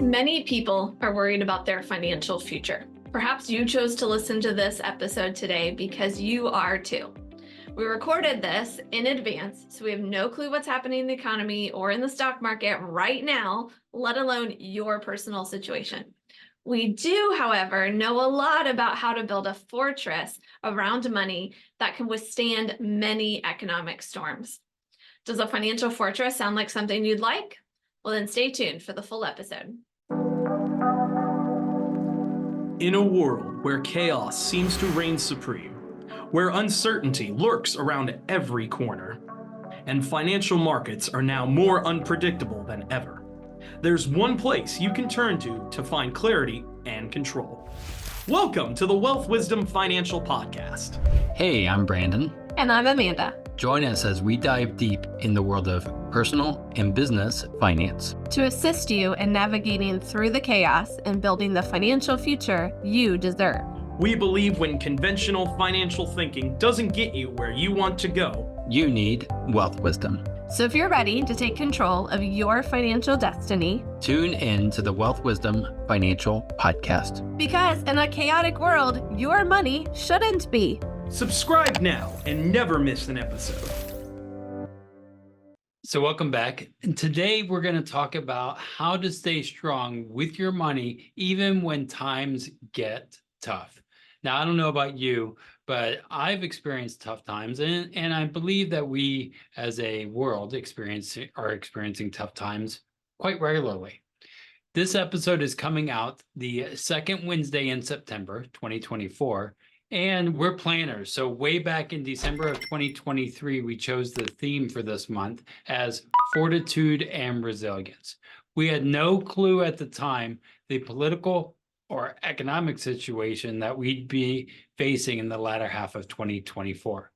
Many people are worried about their financial future. Perhaps you chose to listen to this episode today because you are too. We recorded this in advance, so we have no clue what's happening in the economy or in the stock market right now, let alone your personal situation. We do, however, know a lot about how to build a fortress around money that can withstand many economic storms. Does a financial fortress sound like something you'd like? Well, then stay tuned for the full episode. In a world where chaos seems to reign supreme, where uncertainty lurks around every corner, and financial markets are now more unpredictable than ever, there's one place you can turn to find clarity and control. Welcome to the Wealth Wisdom Financial Podcast. Hey, I'm Brandon. And I'm Amanda. Join us as we dive deep in the world of personal and business finance to assist you in navigating through the chaos and building the financial future you deserve. We believe when conventional financial thinking doesn't get you where you want to go, you need wealth wisdom. So if you're ready to take control of your financial destiny, tune in to the Wealth Wisdom Financial Podcast. Because in a chaotic world, your money shouldn't be. Subscribe now and never miss an episode. So welcome back. And today we're going to talk about how to stay strong with your money even when times get tough. Now, I don't know about you, but I've experienced tough times, and I believe that we as a world are experiencing tough times quite regularly. This episode is coming out the second Wednesday in September 2024. And we're planners. So way back in December of 2023, we chose the theme for this month as Fortitude and Resilience. We had no clue at the time the political or economic situation that we'd be facing in the latter half of 2024.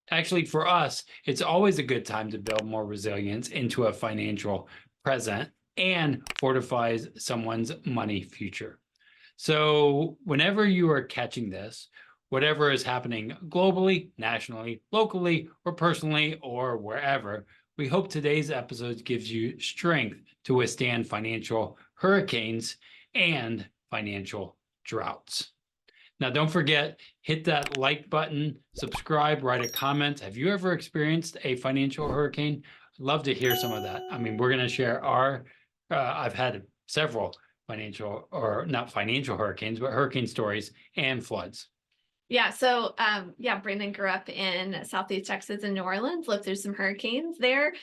Actually, for us, it's always a good time to build more resilience into a financial present and fortifies someone's money future. So whenever you are catching this, whatever is happening globally, nationally, locally, or personally, or wherever, we hope today's episode gives you strength to withstand financial hurricanes and financial droughts. Now, don't forget, hit that like button, subscribe, write a comment. Have you ever experienced a financial hurricane? I'd love to hear some of that. I mean, we're going to share I've had several not financial hurricanes, but hurricane stories and floods. Yeah. So, Brandon grew up in Southeast Texas and New Orleans, lived through some hurricanes there.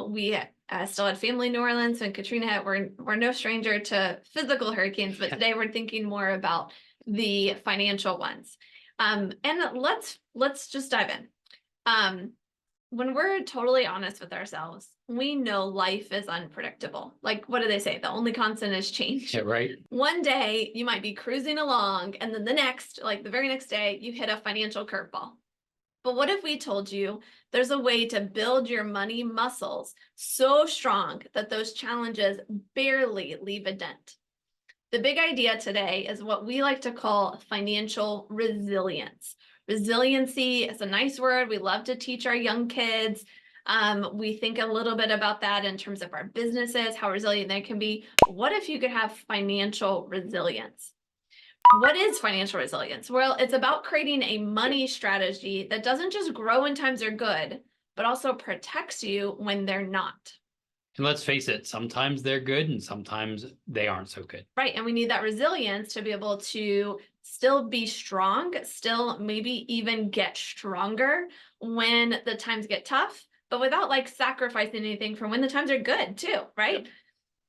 We still had family in New Orleans and Katrina hit. We're no stranger to physical hurricanes, but today we're thinking more about the financial ones. And let's just dive in. When we're totally honest with ourselves, we know life is unpredictable. Like, what do they say? The only constant is change. Yeah, right. One day you might be cruising along, and then the very next day, you hit a financial curveball. But what if we told you there's a way to build your money muscles so strong that those challenges barely leave a dent? The big idea today is what we like to call financial resilience. Resiliency is a nice word. We love to teach our young kids. We think a little bit about that in terms of our businesses, how resilient they can be. What if you could have financial resilience? What is financial resilience? Well, it's about creating a money strategy that doesn't just grow when times are good, but also protects you when they're not. And let's face it, sometimes they're good and sometimes they aren't so good. Right. And we need that resilience to be able to still be strong, still maybe even get stronger when the times get tough, but without sacrificing anything from when the times are good too, right?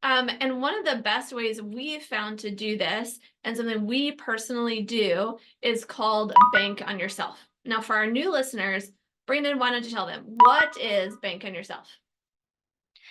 And one of the best ways we've found to do this, and something we personally do, is called bank on yourself. Now, for our new listeners, Brandon, why don't you tell them, what is bank on yourself?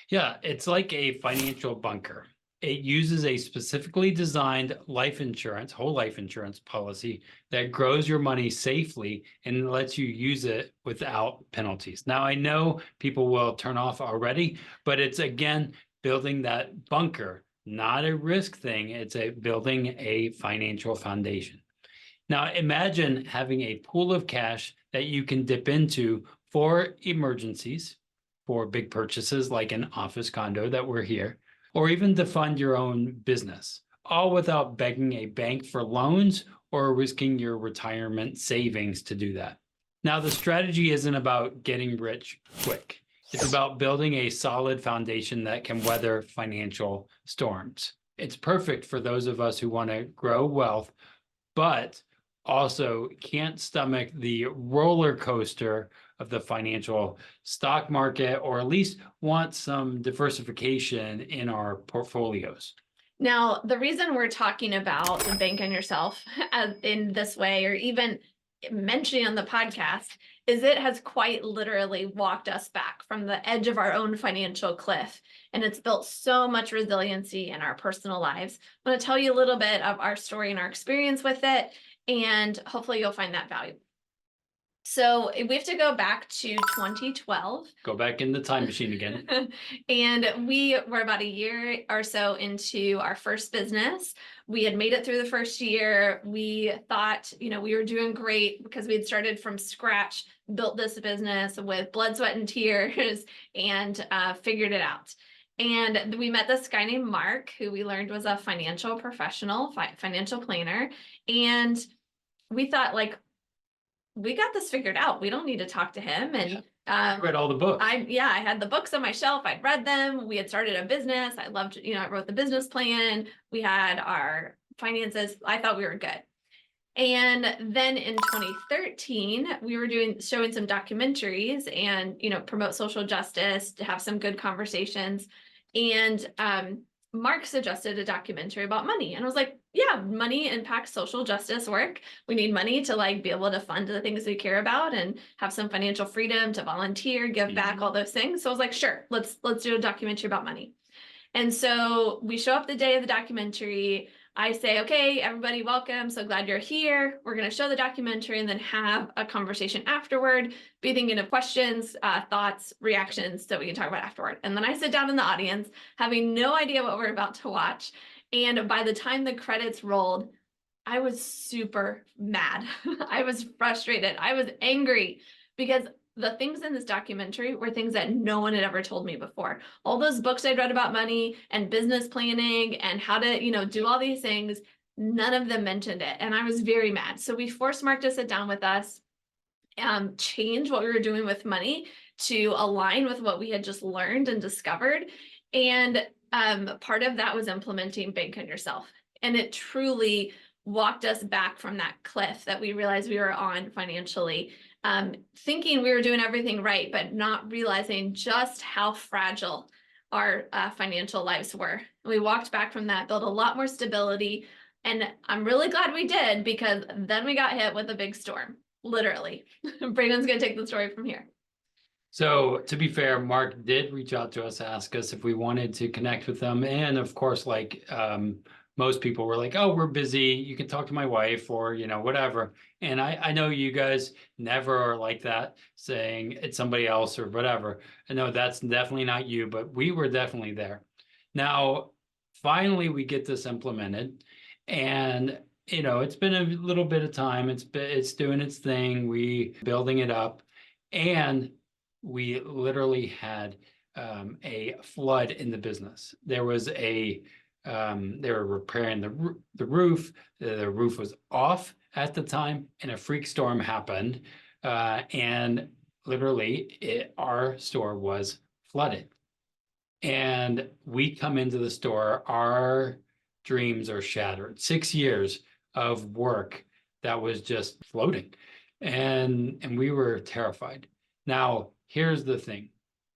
Yeah, it's like a financial bunker. It uses a specifically designed whole life insurance policy that grows your money safely and lets you use it without penalties. Now, I know people will turn off already, but it's, again, building that bunker, not a risk thing. It's building a financial foundation. Now, imagine having a pool of cash that you can dip into for emergencies, for big purchases like an office condo that we're here, or even to fund your own business, all without begging a bank for loans or risking your retirement savings to do that. Now, the strategy isn't about getting rich quick. It's about building a solid foundation that can weather financial storms. It's perfect for those of us who want to grow wealth, but also can't stomach the roller coaster of the financial stock market, or at least want some diversification in our portfolios. Now, the reason we're talking about bank on yourself in this way, or even mentioning on the podcast, is it has quite literally walked us back from the edge of our own financial cliff. And it's built so much resiliency in our personal lives. I'm going to tell you a little bit of our story and our experience with it, and hopefully you'll find that valuable. So we have to go back to 2012. Go back in the time machine again. And we were about a year or so into our first business. We had made it through the first year. We thought, we were doing great because we had started from scratch, built this business with blood, sweat, and tears, and figured it out. And we met this guy named Mark, who we learned was a financial professional, financial planner. And we thought, like, we got this figured out. We don't need to talk to him. And I read all the books. I had the books on my shelf. I'd read them. We had started a business. I loved, I wrote the business plan. We had our finances. I thought we were good. And then in 2013, we were showing some documentaries and, promote social justice, to have some good conversations. And Mark suggested a documentary about money. And I was like, yeah, money impacts social justice work. We need money to be able to fund the things we care about and have some financial freedom to volunteer, give back, all those things. So I was like, sure, let's do a documentary about money. And so we show up the day of the documentary. I say, okay, everybody, welcome. So glad you're here. We're going to show the documentary and then have a conversation afterward. Be thinking of questions, thoughts, reactions that we can talk about afterward. And then I sit down in the audience, having no idea what we're about to watch. And by the time the credits rolled, I was super mad. I was frustrated. I was angry because the things in this documentary were things that no one had ever told me before. All those books I'd read about money and business planning and how to, do all these things, none of them mentioned it. And I was very mad. So we forced Mark to sit down with us, change what we were doing with money to align with what we had just learned and discovered. And part of that was implementing Bank on Yourself. And it truly walked us back from that cliff that we realized we were on financially, thinking we were doing everything right, but not realizing just how fragile our financial lives were. We walked back from that, built a lot more stability. And I'm really glad we did, because then we got hit with a big storm, literally. Braden's going to take the story from here. So to be fair, Mark did reach out to us, ask us if we wanted to connect with them. And of course, most people were like, oh, we're busy. You can talk to my wife or, whatever. And I know you guys never are like that, saying it's somebody else or whatever. I know that's definitely not you, but we were definitely there. Now, finally, we get this implemented, and it's been a little bit of time. It's doing its thing. We building it up, and we literally had a flood in the business. There was they were repairing the roof. The roof was off at the time, and a freak storm happened, and literally our store was flooded. And we come into the store, our dreams are shattered. 6 years of work that was just floating, and we were terrified. Now, here's the thing.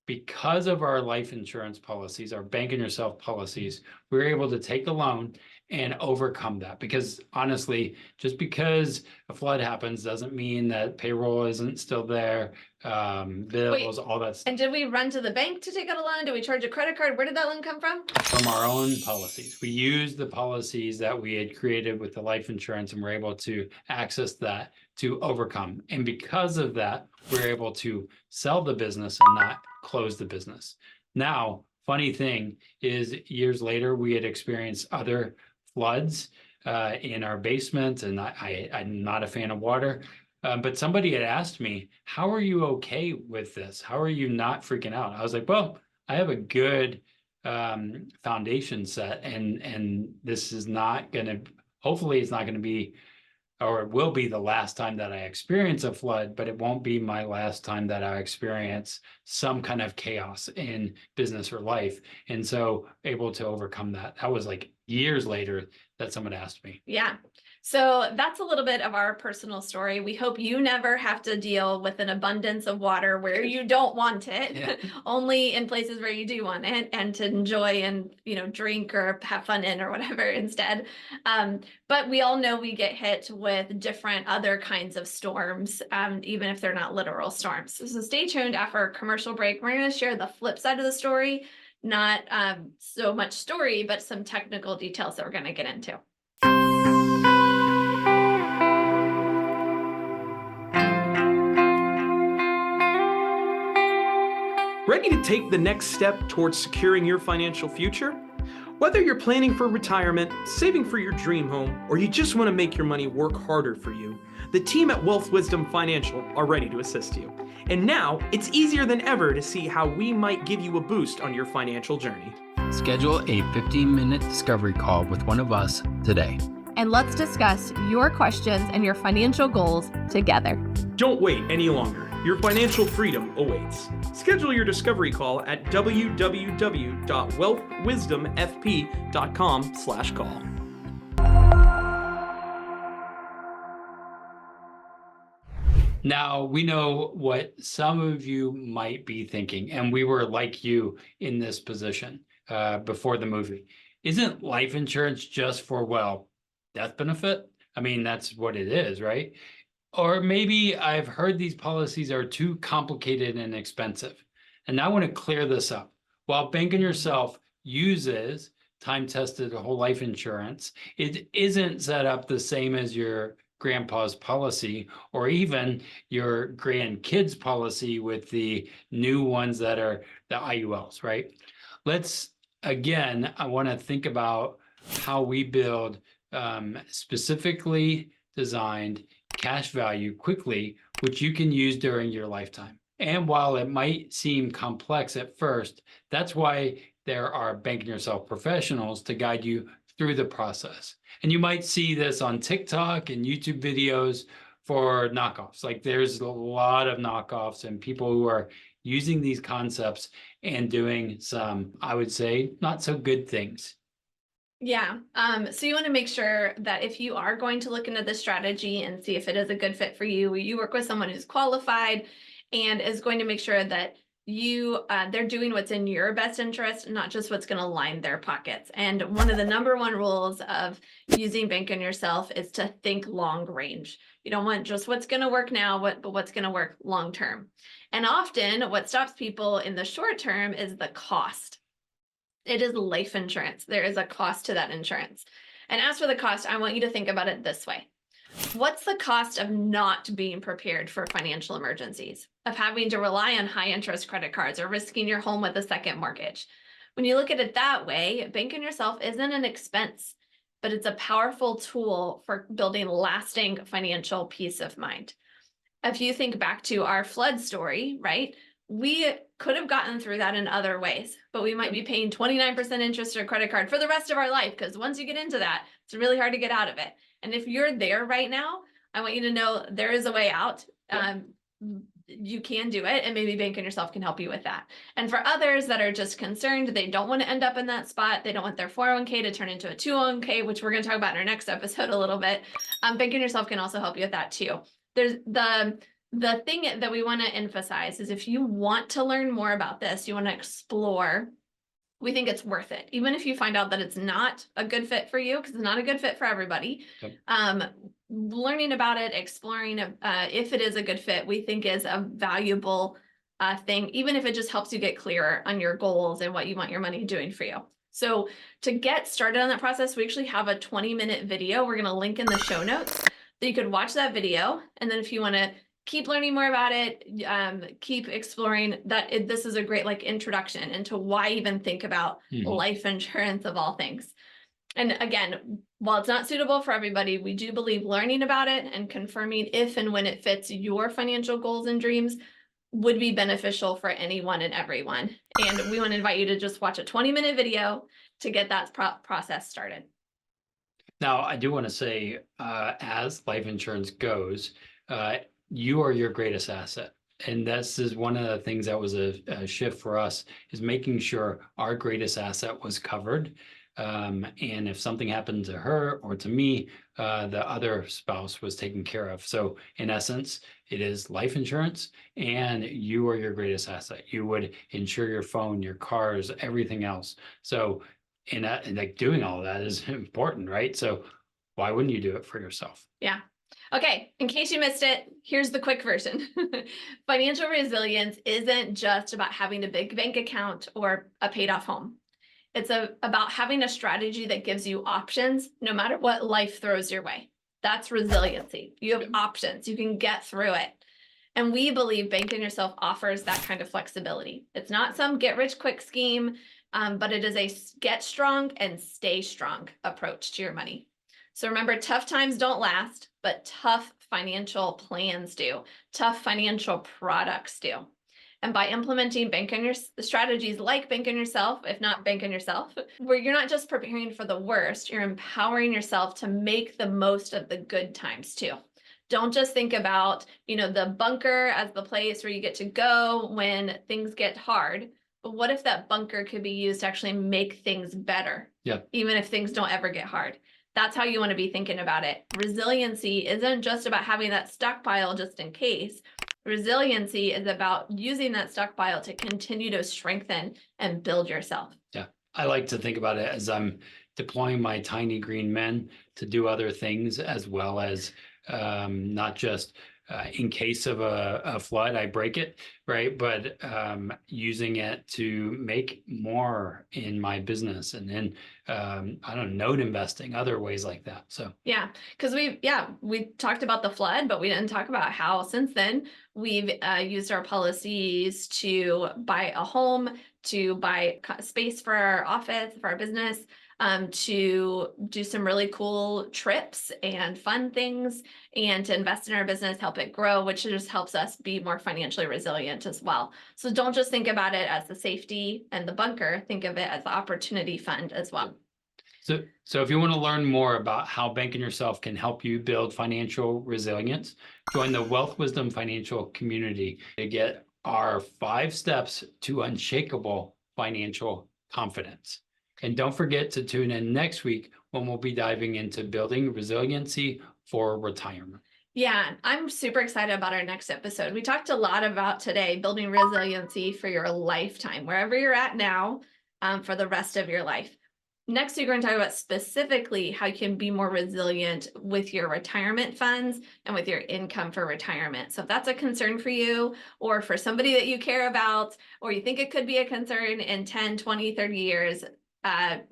Because of our life insurance policies, our Bank on Yourself policies, we were able to take a loan and overcome that. Because honestly, just because a flood happens doesn't mean that payroll isn't still there, bills, all that stuff. And did we run to the bank to take out a loan? Did we charge a credit card? Where did that loan come from? From our own policies. We used the policies that we had created with the life insurance, and we're able to access that to overcome. And because of that, we're able to sell the business and not close the business. Now, funny thing is, years later, we had experienced other floods in our basement, and I'm not a fan of water. But somebody had asked me, how are you okay with this? How are you not freaking out? I was like, well, I have a good foundation set, and this is not going to, hopefully it's not going to be, or it will be the last time that I experience a flood, but it won't be my last time that I experience some kind of chaos in business or life. And so able to overcome that. That was like years later that someone asked me. Yeah. So that's a little bit of our personal story. We hope you never have to deal with an abundance of water where you don't want it, Yeah. only in places where you do want it, and to enjoy and, drink or have fun in or whatever instead. But we all know we get hit with different other kinds of storms, even if they're not literal storms. So stay tuned after our commercial break. We're going to share the flip side of the story, not so much story, but some technical details that we're going to get into. Ready to take the next step towards securing your financial future? Whether you're planning for retirement, saving for your dream home, or you just want to make your money work harder for you, the team at Wealth Wisdom Financial are ready to assist you. And now, it's easier than ever to see how we might give you a boost on your financial journey. Schedule a 15-minute discovery call with one of us today. And let's discuss your questions and your financial goals together. Don't wait any longer. Your financial freedom awaits. Schedule your discovery call at www.wealthwisdomfp.com/call. Now, we know what some of you might be thinking, and we were like you in this position before the movie. Isn't life insurance just for, well, death benefit? I mean, that's what it is, right? Or maybe I've heard these policies are too complicated and expensive. And I want to clear this up. While Bank on Yourself uses time-tested whole life insurance, it isn't set up the same as your grandpa's policy or even your grandkids' policy with the new ones that are the IULs, right? I want to think about how we build specifically designed cash value quickly, which you can use during your lifetime. And while it might seem complex at first, that's why there are Bank on Yourself professionals to guide you through the process. And you might see this on TikTok and YouTube videos for knockoffs. Like there's a lot of knockoffs and people who are using these concepts and doing some, I would say, not so good things. Yeah. So you want to make sure that if you are going to look into this strategy and see if it is a good fit for you, you work with someone who's qualified and is going to make sure that they're doing what's in your best interest, not just what's going to line their pockets. And one of the number one rules of using Bank on Yourself is to think long range. You don't want just what's going to work now, but what's going to work long term. And often what stops people in the short term is the cost. It is life insurance. There is a cost to that insurance. And as for the cost, I want you to think about it this way. What's the cost of not being prepared for financial emergencies, of having to rely on high interest credit cards or risking your home with a second mortgage? When you look at it that way, Bank on Yourself isn't an expense, but it's a powerful tool for building lasting financial peace of mind. If you think back to our flood story, right? We could have gotten through that in other ways, but we might be paying 29% interest on a credit card for the rest of our life, because once you get into that, it's really hard to get out of it. And if you're there right now, I want you to know there is a way out. You can do it, and maybe Bank on Yourself can help you with that. And for others that are just concerned, they don't want to end up in that spot. They don't want their 401k to turn into a 201k, which we're going to talk about in our next episode a little bit. Bank on Yourself can also help you with that too. There's the thing that we want to emphasize is if you want to learn more about this, you want to explore, we think it's worth it. Even if you find out that it's not a good fit for you, because it's not a good fit for everybody. Yep. Learning about it, exploring if it is a good fit, we think is a valuable thing, even if it just helps you get clearer on your goals and what you want your money doing for you. So to get started on that process, we actually have a 20-minute video. We're going to link in the show notes that you could watch that video. And then if you want to keep learning more about it, keep exploring that. This is a great introduction into why even think about life insurance of all things. And again, while it's not suitable for everybody, we do believe learning about it and confirming if and when it fits your financial goals and dreams would be beneficial for anyone and everyone. And we want to invite you to just watch a 20-minute video to get that process started. Now, I do want to say, as life insurance goes, you are your greatest asset. And this is one of the things that was a shift for us, is making sure our greatest asset was covered. And if something happened to her or to me, the other spouse was taken care of. So in essence, it is life insurance, and you are your greatest asset. You would insure your phone, your cars, everything else. So and like doing all of that is important, right? So why wouldn't you do it for yourself? Yeah. Okay, in case you missed it, here's the quick version. Financial resilience isn't just about having a big bank account or a paid off home. It's about having a strategy that gives you options no matter what life throws your way. That's resiliency. You have options. You can get through it. And we believe Banking Yourself offers that kind of flexibility. It's not some get rich quick scheme, but it is a get strong and stay strong approach to your money. So remember, tough times don't last, but tough financial plans do. Tough financial products do. And by implementing strategies like Banking Yourself, if not Banking Yourself, where you're not just preparing for the worst, you're empowering yourself to make the most of the good times too. Don't just think about, the bunker as the place where you get to go when things get hard. But what if that bunker could be used to actually make things better? Yeah. Even if things don't ever get hard. That's how you want to be thinking about it. Resiliency isn't just about having that stockpile just in case. Resiliency is about using that stockpile to continue to strengthen and build yourself. Yeah. I like to think about it as I'm deploying my tiny green men to do other things, as well as not just in case of a flood, I break it, right? But using it to make more in my business, and then note investing, other ways like that. So yeah, because we talked about the flood, but we didn't talk about how since then we've used our policies to buy a home, to buy space for our office, for our business, to do some really cool trips and fun things, and to invest in our business, help it grow, which just helps us be more financially resilient as well. So don't just think about it as the safety and the bunker, think of it as the opportunity fund as well. So if you want to learn more about how Banking Yourself can help you build financial resilience, join the Wealth Wisdom Financial community to get our 5 steps to unshakable financial confidence. And don't forget to tune in next week when we'll be diving into building resiliency for retirement. Yeah, I'm super excited about our next episode. We talked a lot about today building resiliency for your lifetime, wherever you're at now, for the rest of your life. Next week, we're going to talk about specifically how you can be more resilient with your retirement funds and with your income for retirement. So if that's a concern for you, or for somebody that you care about, or you think it could be a concern in 10, 20, 30 years,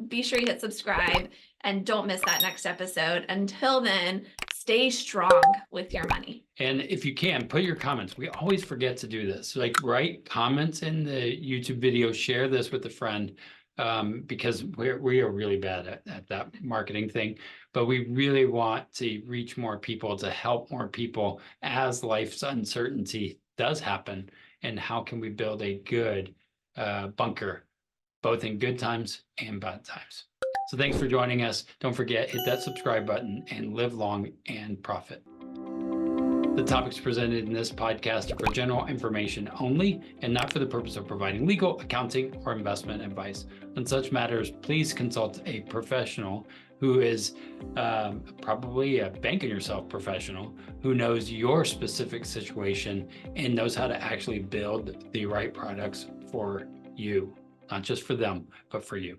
be sure you hit subscribe and don't miss that next episode. Until then, stay strong with your money. And if you can, put your comments. We always forget to do this. Like, write comments in the YouTube video, share this with a friend, because we are really bad at that marketing thing. But we really want to reach more people, to help more people as life's uncertainty does happen. And how can we build a good bunker, both in good times and bad times? So thanks for joining us. Don't forget, hit that subscribe button and live long and profit. The topics presented in this podcast are for general information only and not for the purpose of providing legal, accounting, or investment advice. On such matters, please consult a professional who is probably a Banking Yourself professional who knows your specific situation and knows how to actually build the right products for you, not just for them, but for you.